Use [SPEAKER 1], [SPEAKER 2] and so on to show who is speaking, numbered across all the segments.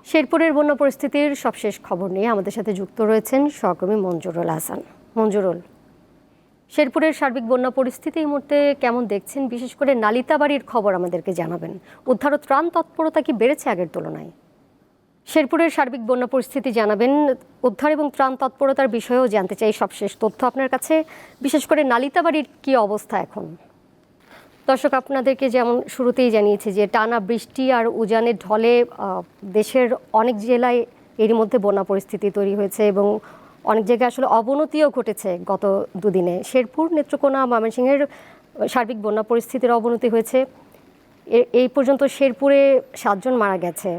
[SPEAKER 1] শেরপুরের বন্যা পরিস্থিতির সবশেষ খবর নিয়ে আমাদের সাথে যুক্ত রয়েছেন সহকর্মী মঞ্জুরুল হাসান। মঞ্জুরুল, শেরপুরের সার্বিক বন্যা পরিস্থিতি এই মুহূর্তে কেমন দেখছেন? বিশেষ করে নালিতাবাড়ির খবর আমাদেরকে জানাবেন। উদ্ধার ও ত্রাণ তৎপরতা কি বেড়েছে আগের তুলনায়? শেরপুরের সার্বিক বন্যা পরিস্থিতি জানাবেন, উদ্ধার এবং ত্রাণ তৎপরতার বিষয়েও জানতে চাই সবশেষ তথ্য আপনার কাছে। বিশেষ করে নালিতাবাড়ির কি অবস্থা এখন? দর্শক, আপনাদেরকে যেমন শুরুতেই জানিয়েছি যে টানা বৃষ্টি আর উজানের ঢলে দেশের অনেক জেলায় এরই মধ্যে বন্যা পরিস্থিতি তৈরি হয়েছে এবং অনেক জায়গায় আসলে অবনতিও ঘটেছে গত দুদিনে। শেরপুর, নেত্রকোনা, ময়মনসিংহের সার্বিক বন্যা পরিস্থিতির অবনতি হয়েছে। এই পর্যন্ত শেরপুরে 7 জন মারা গেছে।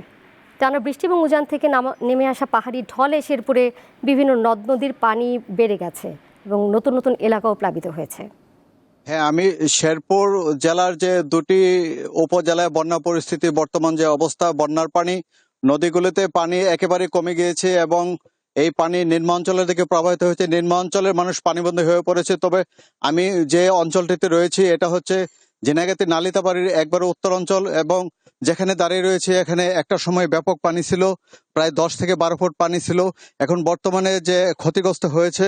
[SPEAKER 1] টানা বৃষ্টি এবং উজান থেকে নেমে আসা পাহাড়ি ঢলে শেরপুরে বিভিন্ন নদ নদীর পানি বেড়ে গেছে এবং নতুন নতুন এলাকাও প্লাবিত হয়েছে।
[SPEAKER 2] হ্যাঁ, আমি শেরপুর জেলার যে দুটি উপজেলায় বন্যা পরিস্থিতি বর্তমান যে অবস্থা, বন্যার পানি নদীগুলিতে পানি একেবারে কমে গিয়েছে এবং এই পানি নিম্ন অঞ্চলের দিকে প্রবাহিত হয়েছে। নিম্ন অঞ্চলের মানুষ পানিবন্দী হয়ে পড়েছে। তবে আমি যে অঞ্চলটিতে রয়েছি এটা হচ্ছে ঝিনাইগাতি নালিতাবাড়ির একবারে উত্তর অঞ্চল এবং যেখানে দাঁড়িয়ে রয়েছে এখানে একটা সময় ব্যাপক পানি ছিল, প্রায় 10 থেকে 12 ফুট পানি ছিল। এখন বর্তমানে যে ক্ষতিগ্রস্ত হয়েছে,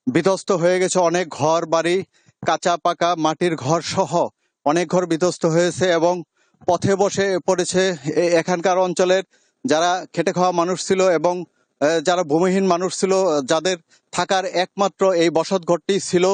[SPEAKER 2] বিধ্বস্ত হয়ে গেছে অনেক ঘর বাড়ি, কাঁচা পাকা মাটির ঘর সহ অনেক ঘর বিধ্বস্ত হয়েছে এবং পথে বসে পড়েছে এখানকার অঞ্চলের যারা খেটে খাওয়া মানুষ ছিল এবং যারা ভূমিহীন মানুষ ছিল, যাদের থাকার একমাত্র এই বসত ঘরটি ছিল,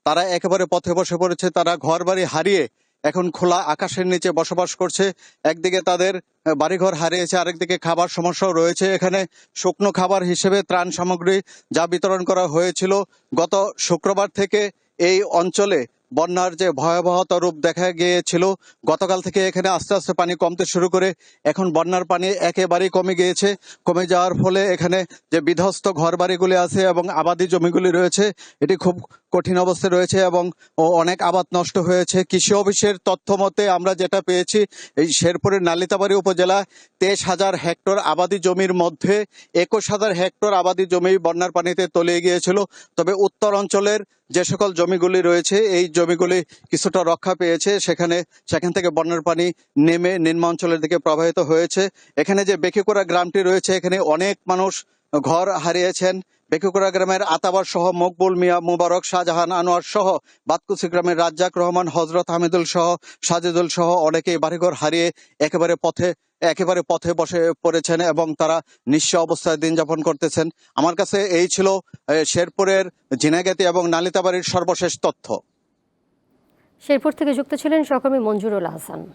[SPEAKER 2] তারা একেবারে পথে বসে পড়েছে। তারা ঘর বাড়ি হারিয়ে এখন খোলা আকাশের নিচে বসবাস করছে। একদিকে তাদের বাড়িঘর হারিয়েছে, আরেকদিকে খাবার সমস্যাও রয়েছে। এখানে শুকনো খাবার হিসেবে ত্রাণ সামগ্রী যা বিতরণ করা হয়েছিল, গত শুক্রবার থেকে এই অঞ্চলে বন্যার যে ভয়াবহতা রূপ দেখা গিয়েছিল, গতকাল থেকে এখানে আস্তে আস্তে পানি কমতে শুরু করে এখন বন্যার পানি একেবারেই কমে গিয়েছে। কমে যাওয়ার ফলে এখানে যে বিধ্বস্ত ঘরবাড়িগুলি আছে এবং আবাদি জমিগুলি রয়েছে, এটি খুব কঠিন অবস্থায় রয়েছে এবং অনেক আবাদ নষ্ট হয়েছে। কৃষি অফিসের তথ্য মতে আমরা যেটা পেয়েছি, এই শেরপুরের নালিতাবাড়ি উপজেলা 23,000 হেক্টর আবাদি জমির মধ্যে 21,000 হেক্টর আবাদি জমি বন্যার পানিতে তলিয়ে গিয়েছিল। তবে উত্তর অঞ্চলের যে সকল জমিগুলি রয়েছে এই জমিগুলি কিছুটা রক্ষা পেয়েছে। সেখান থেকে বন্যার পানি নেমে নিম্ন অঞ্চলের দিকে প্রবাহিত হয়েছে। এখানে যে বেকিকুড়া গ্রামটি রয়েছে, এখানে অনেক মানুষ ঘর হারিয়েছেন। বেকিকুড়া গ্রামের আতাবার সহ মকবুল মিয়া, মুবারক, শাহজাহান, আনোয়ার সহ বাতকুচি গ্রামের রাজ্জাক রহমান, হজরত হামিদুল সহ সাজিদুল সহ অনেকেই বাড়িঘর হারিয়ে একেবারে পথে বসে পড়েছেন এবং তারা নিঃস্ব অবস্থায় দিন যাপন করতেছেন। আমার কাছে এই ছিল শেরপুরের ঝিনাইগাতি এবং নালিতাবাড়ির সর্বশেষ তথ্য।
[SPEAKER 1] শেরপুর থেকে যুক্ত ছিলেন সহকর্মী মঞ্জুরুল হাসান।